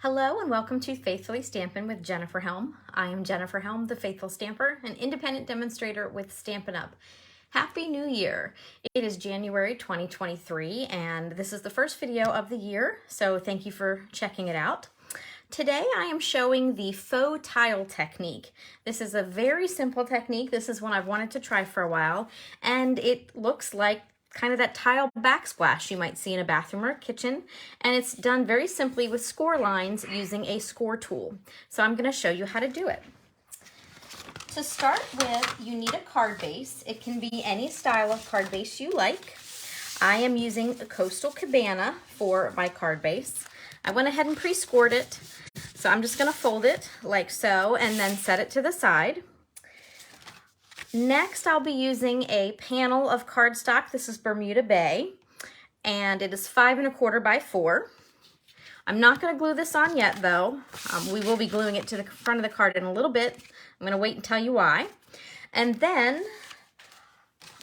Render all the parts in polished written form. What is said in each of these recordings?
Hello and welcome to Faithfully Stampin' with Jennifer Helm. I am Jennifer Helm, the Faithful Stamper, an independent demonstrator with Stampin' Up! Happy New Year! It is January 2023 and this is the first video of the year, so thank you for checking it out. Today I am showing the faux tile technique. This is a very simple technique. This is one I've wanted to try for a while, and it looks like kind of that tile backsplash you might see in a bathroom or a kitchen, and it's done very simply with score lines using a score tool. So I'm going to show you how to do it. To start with, you need a card base. It can be any style of card base you like. I am using a Coastal Cabana for my card base. I went ahead and pre-scored it, so I'm just going to fold it like so and then set it to the side. Next, I'll be using a panel of cardstock. This is Bermuda Bay, and it is 5 1/4 by 4. I'm not going to glue this on yet, though. We will be gluing it to the front of the card in a little bit. I'm going to wait and tell you why. And then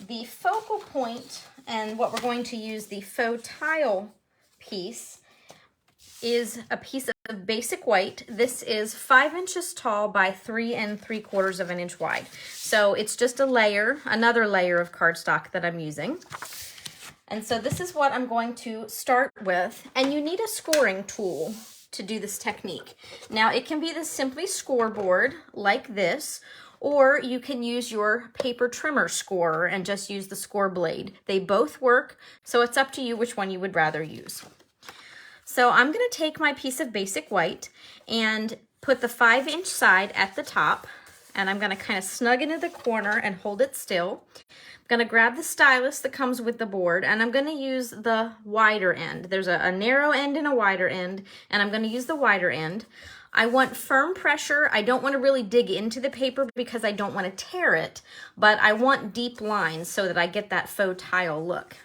the focal point, and what we're going to use the faux tile piece, is a piece of basic white. This is 5 inches tall by 3 3/4 inch wide. So it's just a layer, another layer of cardstock that I'm using. And so this is what I'm going to start with. And you need a scoring tool to do this technique. Now it can be the simply scoreboard like this, or you can use your paper trimmer scorer and just use the score blade. They both work, so it's up to you which one you would rather use. So I'm going to take my piece of basic white and put the 5 inch side at the top, and I'm going to kind of snug into the corner and hold it still. I'm going to grab the stylus that comes with the board, and I'm going to use the wider end. There's a narrow end and a wider end, and I'm going to use the wider end. I want firm pressure. I don't want to really dig into the paper because I don't want to tear it, but I want deep lines so that I get that faux tile look.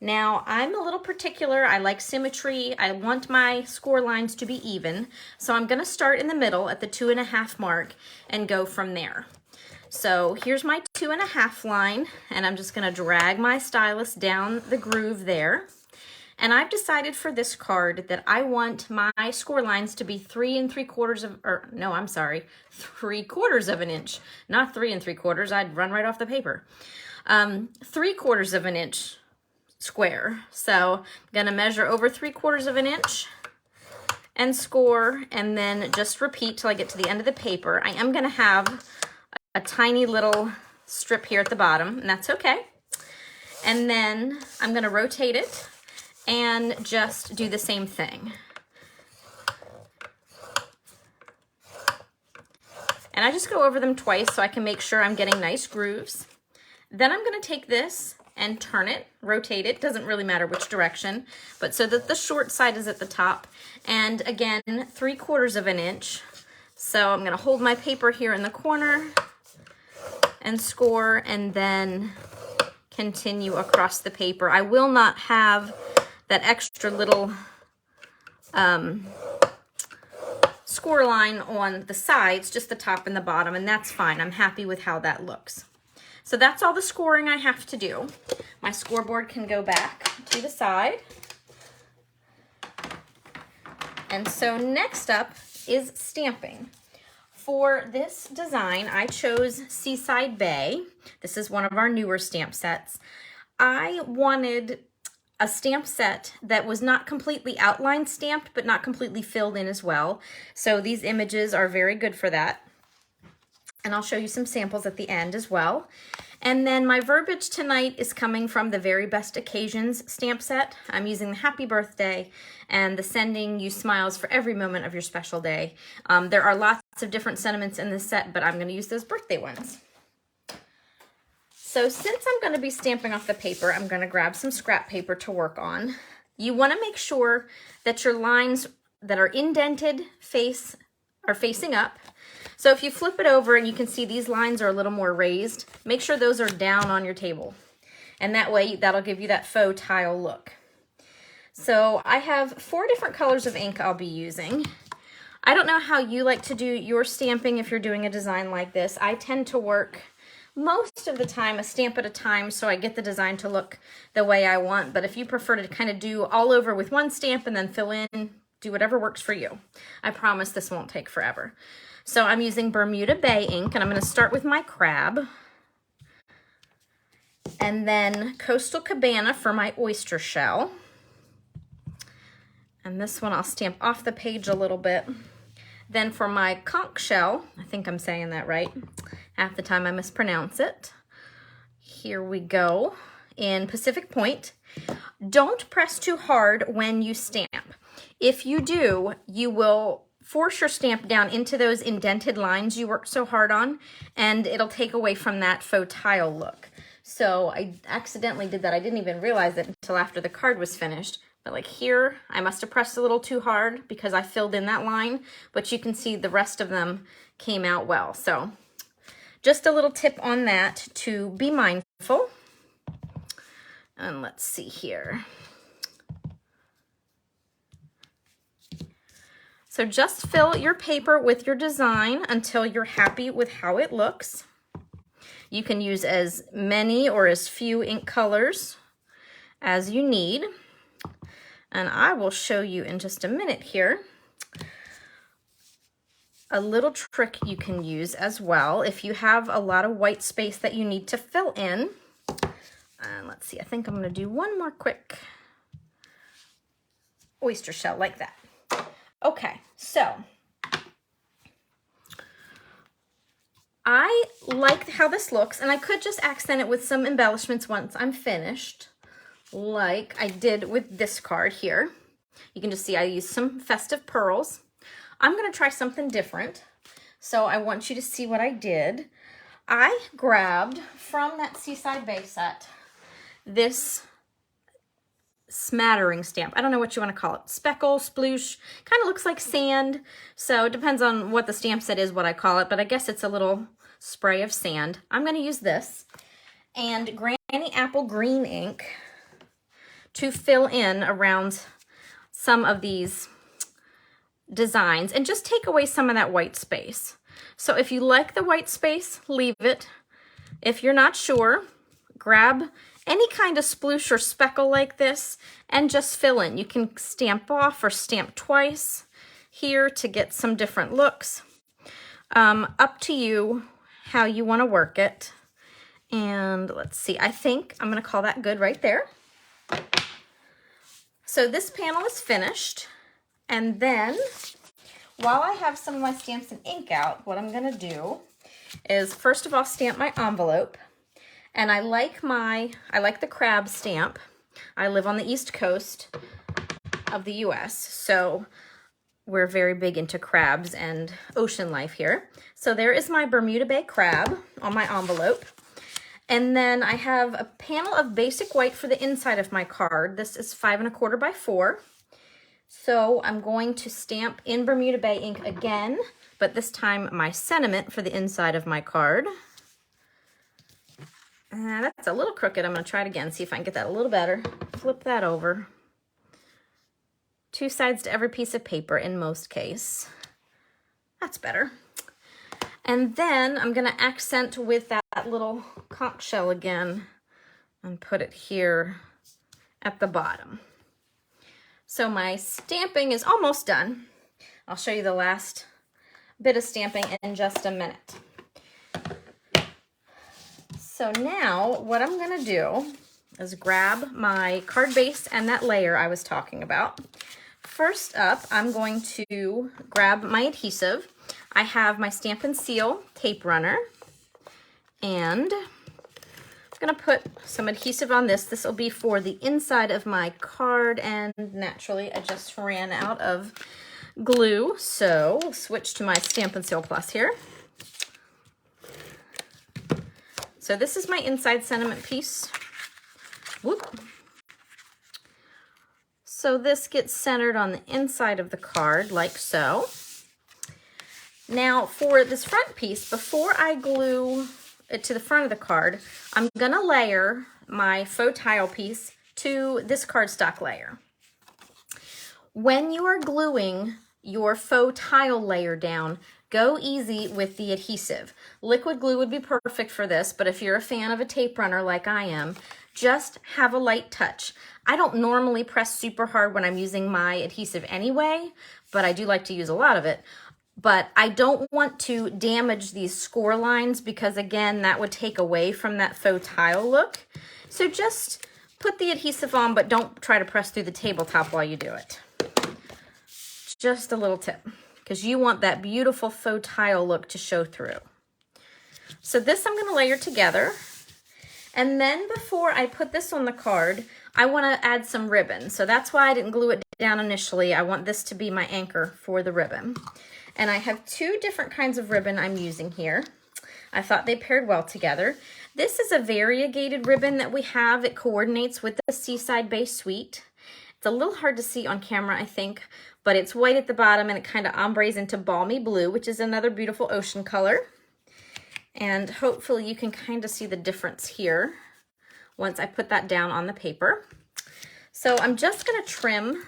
Now, I'm a little particular. I like symmetry. I want my score lines to be even. So I'm going to start in the middle at the 2.5 mark and go from there. So here's my 2.5 line, and I'm just going to drag my stylus down the groove there. And I've decided for this card that I want my score lines to be 3 3/4 inch. Not 3 3/4. I'd run right off the paper. 3/4 inch square. So I'm going to measure over 3/4 inch and score, and then just repeat till I get to the end of the paper. I am going to have a tiny little strip here at the bottom, and that's okay. And then I'm going to rotate it and just do the same thing. And I just go over them twice so I can make sure I'm getting nice grooves. Then I'm going to take this and turn it, rotate it, doesn't really matter which direction, but so that the short side is at the top. And again, 3/4 inch. So I'm going to hold my paper here in the corner and score, and then continue across the paper. I will not have that extra little score line on the sides, just the top and the bottom, and that's fine. I'm happy with how that looks. So that's all the scoring I have to do. My scoreboard can go back to the side. And so next up is stamping. For this design, I chose Seaside Bay. This is one of our newer stamp sets. I wanted a stamp set that was not completely outline stamped, but not completely filled in as well. So these images are very good for that. And I'll show you some samples at the end as well. And then my verbiage tonight is coming from the Very Best Occasions stamp set. I'm using the Happy Birthday and the Sending You Smiles for Every Moment of Your Special Day. There are lots of different sentiments in this set, but I'm going to use those birthday ones. So since I'm going to be stamping off the paper, I'm going to grab some scrap paper to work on. You want to make sure that your lines that are indented are facing up. So if you flip it over and you can see these lines are a little more raised, make sure those are down on your table. And that way, that'll give you that faux tile look. So I have 4 different colors of ink I'll be using. I don't know how you like to do your stamping if you're doing a design like this. I tend to work most of the time a stamp at a time so I get the design to look the way I want. But if you prefer to kind of do all over with one stamp and then fill in, do whatever works for you. I promise this won't take forever. So I'm using Bermuda Bay ink, and I'm going to start with my crab. And then Coastal Cabana for my oyster shell. And this one I'll stamp off the page a little bit. Then for my conch shell, I think I'm saying that right. Half the time I mispronounce it. Here we go in Pacific Point. Don't press too hard when you stamp. If you do, you will force your stamp down into those indented lines you worked so hard on, and it'll take away from that faux tile look. So I accidentally did that. I didn't even realize it until after the card was finished. But like here, I must have pressed a little too hard because I filled in that line, but you can see the rest of them came out well. So just a little tip on that to be mindful. And let's see here. So just fill your paper with your design until you're happy with how it looks. You can use as many or as few ink colors as you need. And I will show you in just a minute here a little trick you can use as well if you have a lot of white space that you need to fill in. And let's see, I think I'm going to do one more quick oyster shell like that. Okay, so I like how this looks, and I could just accent it with some embellishments once I'm finished, like I did with this card here. You can just see I used some festive pearls. I'm going to try something different, so I want you to see what I did. I grabbed from that Seaside Bay set this smattering stamp. I don't know what you want to call it. Speckle, sploosh, kind of looks like sand. So it depends on what the stamp set is, what I call it, but I guess it's a little spray of sand. I'm going to use this and Granny Apple green ink to fill in around some of these designs and just take away some of that white space. So if you like the white space, leave it. If you're not sure, grab any kind of sploosh or speckle like this and just fill in. You can stamp off or stamp twice here to get some different looks. Up to you how you want to work it. And let's see, I think I'm going to call that good right there. So this panel is finished. And then while I have some of my stamps and ink out, what I'm going to do is first of all stamp my envelope. And I like the crab stamp. I live on the East Coast of the US, so we're very big into crabs and ocean life here. So there is my Bermuda Bay crab on my envelope. And then I have a panel of basic white for the inside of my card. This is 5 1/4 by 4. So I'm going to stamp in Bermuda Bay ink again, but this time my sentiment for the inside of my card. That's a little crooked. I'm going to try it again, see if I can get that a little better. Flip that over. 2 sides to every piece of paper in most case. That's better. And then I'm going to accent with that little conch shell again and put it here at the bottom. So my stamping is almost done. I'll show you the last bit of stamping in just a minute. So now what I'm going to do is grab my card base and that layer I was talking about. First up, I'm going to grab my adhesive. I have my Stamp and Seal tape runner, and I'm going to put some adhesive on this. This will be for the inside of my card, and naturally I just ran out of glue, so we'll switch to my Stamp and Seal Plus here. So this is my inside sentiment piece. Whoop. So this gets centered on the inside of the card, like so. Now for this front piece, before I glue it to the front of the card, I'm gonna layer my faux tile piece to this cardstock layer. When you are gluing your faux tile layer down, go easy with the adhesive. Liquid glue would be perfect for this, but if you're a fan of a tape runner like I am, just have a light touch. I don't normally press super hard when I'm using my adhesive anyway, but I do like to use a lot of it. But I don't want to damage these score lines because, again, that would take away from that faux tile look. So just put the adhesive on, but don't try to press through the tabletop while you do it. Just a little tip, because you want that beautiful faux tile look to show through. So this I'm going to layer together. And then before I put this on the card, I want to add some ribbon. So that's why I didn't glue it down initially. I want this to be my anchor for the ribbon. And I have two different kinds of ribbon I'm using here. I thought they paired well together. This is a variegated ribbon that we have. It coordinates with the Seaside Bay Suite. It's a little hard to see on camera, I think, but it's white at the bottom and it kind of ombres into balmy blue, which is another beautiful ocean color. And hopefully you can kind of see the difference here once I put that down on the paper. So I'm just going to trim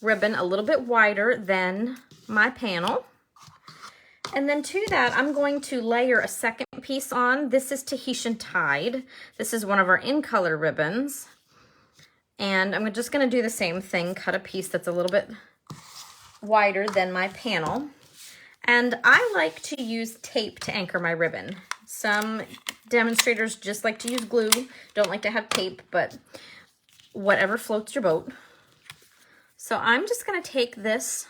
ribbon a little bit wider than my panel. And then to that, I'm going to layer a second piece on. This is Tahitian Tide. This is one of our in-color ribbons. And I'm just going to do the same thing, cut a piece that's a little bit wider than my panel. And I like to use tape to anchor my ribbon. Some demonstrators just like to use glue, don't like to have tape, but whatever floats your boat. So I'm just going to take this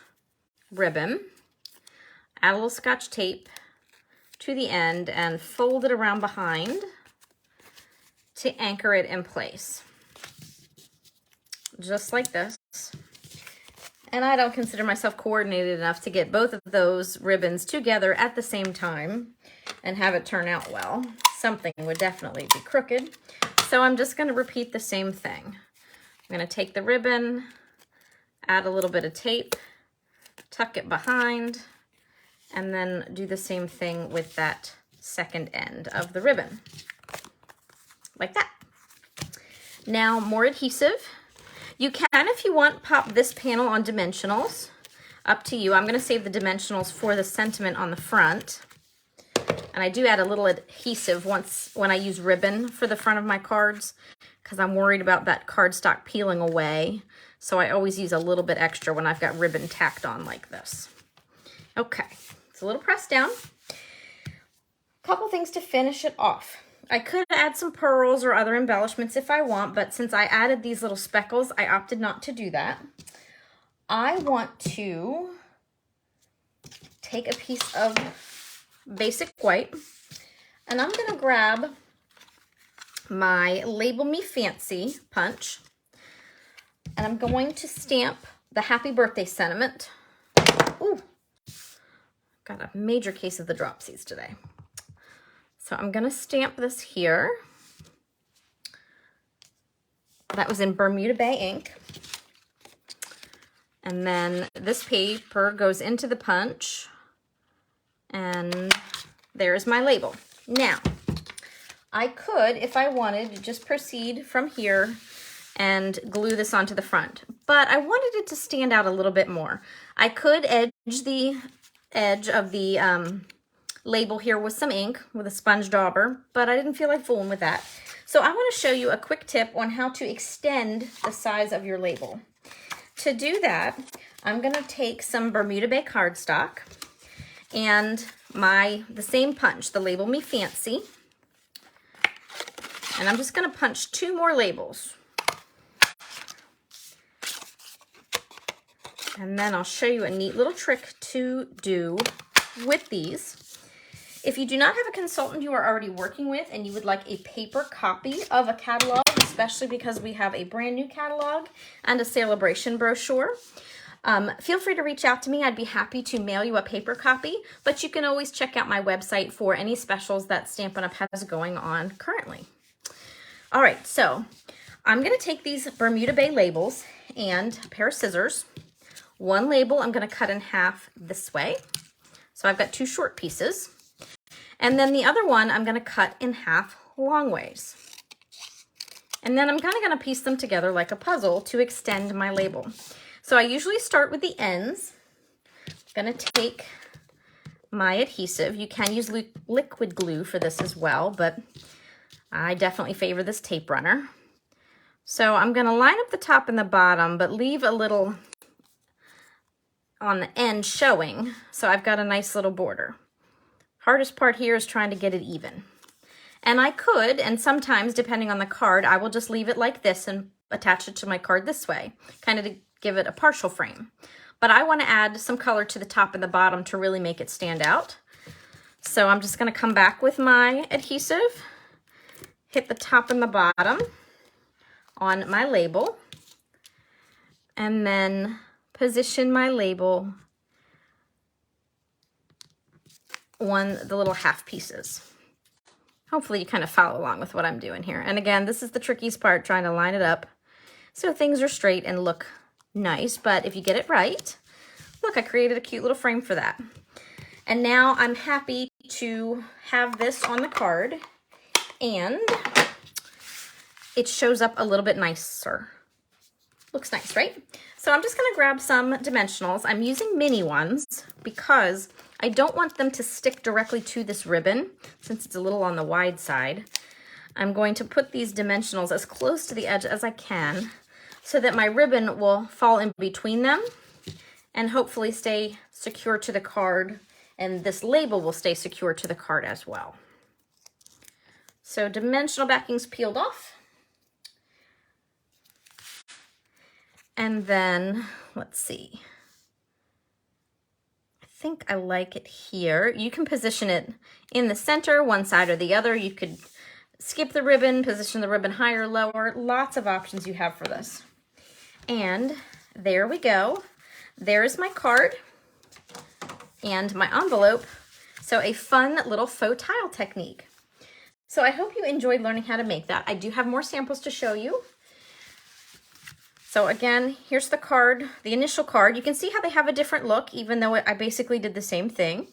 ribbon, add a little Scotch tape to the end, and fold it around behind to anchor it in place. Just like this. And I don't consider myself coordinated enough to get both of those ribbons together at the same time and have it turn out well. Something would definitely be crooked. So I'm just going to repeat the same thing. I'm going to take the ribbon, add a little bit of tape, tuck it behind, and then do the same thing with that second end of the ribbon. Like that. Now, more adhesive. You can, if you want, pop this panel on dimensionals. Up to you. I'm going to save the dimensionals for the sentiment on the front. And I do add a little adhesive when I use ribbon for the front of my cards, because I'm worried about that cardstock peeling away. So I always use a little bit extra when I've got ribbon tacked on like this. Okay, it's a little pressed down. A couple things to finish it off. I could add some pearls or other embellishments if I want, but since I added these little speckles, I opted not to do that. I want to take a piece of basic white, and I'm going to grab my Label Me Fancy punch, and I'm going to stamp the Happy Birthday sentiment. Ooh, got a major case of the dropsies today. So I'm going to stamp this here. That was in Bermuda Bay ink. And then this paper goes into the punch. And there's my label. Now, I could, if I wanted, just proceed from here and glue this onto the front. But I wanted it to stand out a little bit more. I could edge the edge of the label here with some ink, with a sponge dauber, but I didn't feel like fooling with that. So I want to show you a quick tip on how to extend the size of your label. To do that, I'm going to take some Bermuda Bay cardstock and the same punch, the Label Me Fancy, and I'm just going to punch 2 more labels. And then I'll show you a neat little trick to do with these. If you do not have a consultant you are already working with and you would like a paper copy of a catalog, especially because we have a brand new catalog and a celebration brochure, feel free to reach out to me. I'd be happy to mail you a paper copy, but you can always check out my website for any specials that Stampin' Up! Has going on currently. All right, so I'm going to take these Bermuda Bay labels and a pair of scissors. One label I'm going to cut in half this way. So I've got 2 short pieces. And then the other one I'm going to cut in half long ways. And then I'm kind of going to piece them together like a puzzle to extend my label. So I usually start with the ends. I'm going to take my adhesive. You can use liquid glue for this as well, but I definitely favor this tape runner. So I'm going to line up the top and the bottom, but leave a little on the end showing, so I've got a nice little border. Hardest part here is trying to get it even. And I could, and sometimes depending on the card, I will just leave it like this and attach it to my card this way, kind of to give it a partial frame. But I want to add some color to the top and the bottom to really make it stand out. So I'm just going to come back with my adhesive, hit the top and the bottom on my label, and then position my label on the little half pieces. Hopefully you kind of follow along with what I'm doing here. And again, this is the trickiest part, trying to line it up so things are straight and look nice. But if you get it right, look, I created a cute little frame for that. And now I'm happy to have this on the card, and it shows up a little bit nicer. Looks nice, right? So I'm just gonna grab some dimensionals. I'm using mini ones because I don't want them to stick directly to this ribbon since it's a little on the wide side. I'm going to put these dimensionals as close to the edge as I can so that my ribbon will fall in between them and hopefully stay secure to the card, and this label will stay secure to the card as well. So dimensional backing's peeled off. And then, let's see. I think I like it here. You can position it in the center, one side or the other. You could skip the ribbon, position the ribbon higher, lower. Lots of options you have for this. And there we go. There's my card and my envelope. So a fun little faux tile technique. So I hope you enjoyed learning how to make that. I do have more samples to show you. So again, here's the card, the initial card. You can see how they have a different look, even though I basically did the same thing.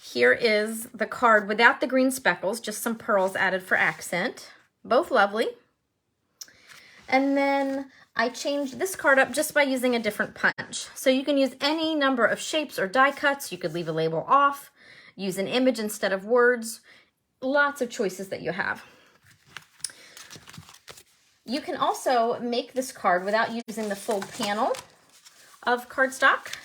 Here is the card without the green speckles, just some pearls added for accent. Both lovely. And then I changed this card up just by using a different punch. So you can use any number of shapes or die cuts. You could leave a label off, use an image instead of words. Lots of choices that you have. You can also make this card without using the full panel of cardstock.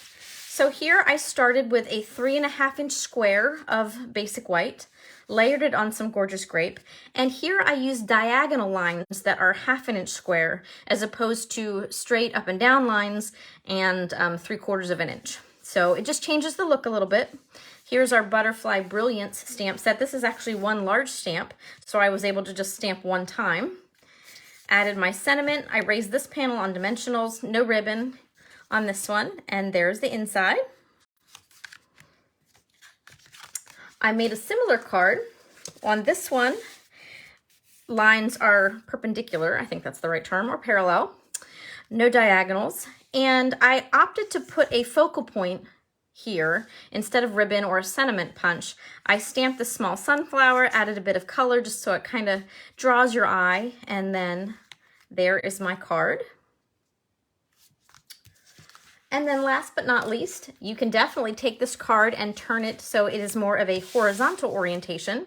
So here I started with a 3.5-inch square of basic white, layered it on some gorgeous grape, and here I used diagonal lines that are 1/2 inch square as opposed to straight up and down lines and 3/4 inch. So it just changes the look a little bit. Here's our Butterfly Brilliance stamp set. This is actually one large stamp, so I was able to just stamp one time. Added my sentiment. I raised this panel on dimensionals, no ribbon on this one, and there's the inside. I made a similar card. On this one, lines are perpendicular, I think that's the right term, or parallel, no diagonals, and I opted to put a focal point here instead of ribbon or a sentiment punch. I stamped the small sunflower, added a bit of color just so it kind of draws your eye, and then there is my card. And then last but not least, you can definitely take this card and turn it so it is more of a horizontal orientation.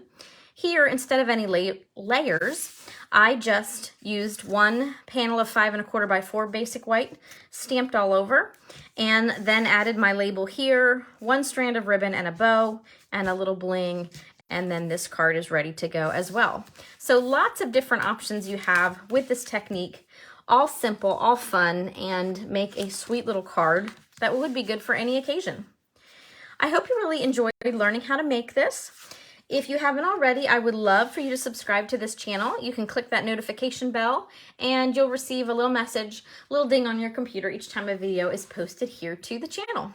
Here, instead of any layers, I just used one panel of 5¼ by 4 basic white, stamped all over, and then added my label here, one strand of ribbon and a bow, and a little bling, and then this card is ready to go as well. So lots of different options you have with this technique, all simple, all fun, and make a sweet little card that would be good for any occasion. I hope you really enjoyed learning how to make this. If you haven't already, I would love for you to subscribe to this channel. You can click that notification bell and you'll receive a little message, a little ding on your computer each time a video is posted here to the channel.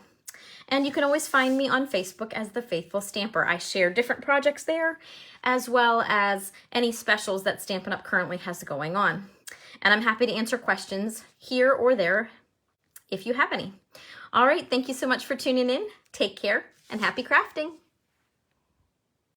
And you can always find me on Facebook as The Faithful Stamper. I share different projects there, as well as any specials that Stampin' Up! Currently has going on. And I'm happy to answer questions here or there if you have any. All right, thank you so much for tuning in. Take care and happy crafting.